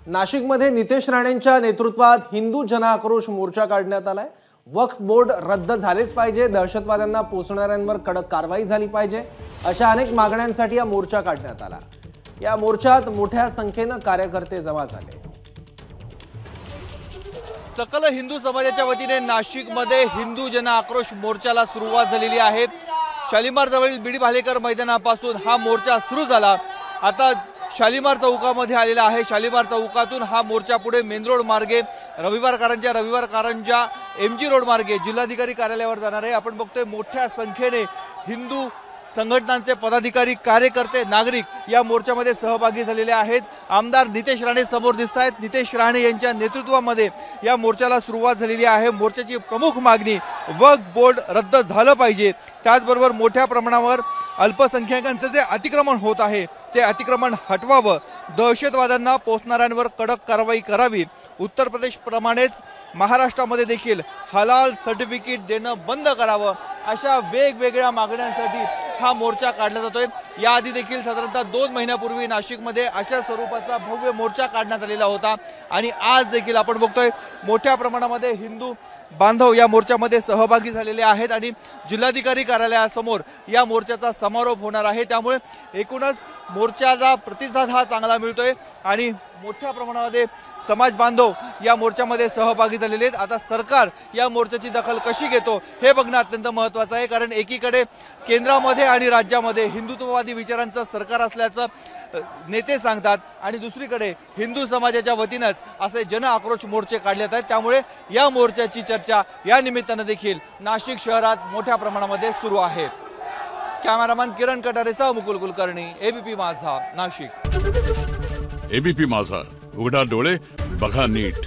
नाशिकमध्ये नितेश राणेंच्या नेतृत्वात हिंदू जनआक्रोश मोर्चा काढण्यात आलाय। वक्फ बोर्ड रद्द झालेच पाहिजे, दहशतवाद्यांना पोसणाऱ्यांवर कडक कारवाई झाली पाहिजे, अशा अनेक मागण्यांसाठी हा मोर्चा काढण्यात आला। या मोर्चात मोठ्या संख्येने कार्यकर्ते जमा झाले। सकल हिंदू समाजाच्या वतीने नाशिकमध्ये हिंदू जनआक्रोश मोर्चाला सुरुवात झालेली आहे। शालिमार जवळील बीडी भालेकर मैदानापासून हा मोर्चा सुरू झाला। आता शालिमार चौकामध्ये आलेला आहे। शालिमार चौकातून हा मोर्चा पुढे मेन रोड मार्गे रविवार कारंजा MG रोड मार्गे जिल्हाधिकारी कार्यालयावर जाणार आहे। आपण बघतोय मोठ्या संख्येने हिंदू संघटनांचे पदाधिकारी, कार्यकर्ते, नागरिक या मोर्चामध्ये सहभागी झालेले आहेत। आमदार नितेश राणे समोर दिसत आहेत। नितेश राणे यांच्या नेतृत्वामध्ये या मोर्चाला सुरुवात झालेली आहे। मोर्चाची प्रमुख मागणी वक्फ बोर्ड रद्द झालं पाहिजे, त्याचबरोबर मोठ्या प्रमाणावर अल्पसंख्याकांचे जे अतिक्रमण होत आहे ते अतिक्रमण हटवावं, दहशतवाद्यांना पोसणाऱ्यांवर कडक कारवाई करावी, उत्तर प्रदेश प्रमाणेच महाराष्ट्रामध्ये देखील हलाल सर्टिफिकेट देणं बंद करावं, अशा वेगवेगळ्या मागण्यांसाठी हा मोर्चा काढला जातोय। याआधी देखील साधारणतः 2 महिन्यापूर्वी नाशिकमध्ये अशा स्वरूपाचा भव्य मोर्चा काढण्यात आलेला होता आणि आज देखील आपण बघतोय मोठ्या प्रमाणामध्ये हिंदू बांधव या मोर्चामध्ये सहभागी झालेले आहेत आणि जिल्हाधिकारी कार्यालयासमोर या मोर्चाचा समारोप होणार आहे। त्यामुळे एकूणच मोर्चाचा प्रतिसाद हा चांगला मिळतोय आणि मोठ्या प्रमाणामध्ये समाज बांधव या मोर्चामध्ये सहभागी झालेले आहेत। आता सरकार या मोर्चाची दखल कशी घेतो हे बघणं अत्यंत महत्त्वाचं आहे, कारण एकीकडे केंद्रामध्ये आणि राज्यामध्ये हिंदुत्ववादी विचारांचं सरकार असल्याचं नेते सांगतात आणि दुसरीकडे हिंदू समाजाच्या वतीनंच असे जनआक्रोश मोर्चे काढले आहेत। त्यामुळे या मोर्चाची चर्चा या निमित्तानं देखील नाशिक शहरात मोठ्या प्रमाणामध्ये सुरू आहे। कॅमेरामॅन किरण कटारेसह मुकुल कुलकर्णी, ABP माझा, नाशिक। ABP माझा, उघडा डोळे बघा नीट।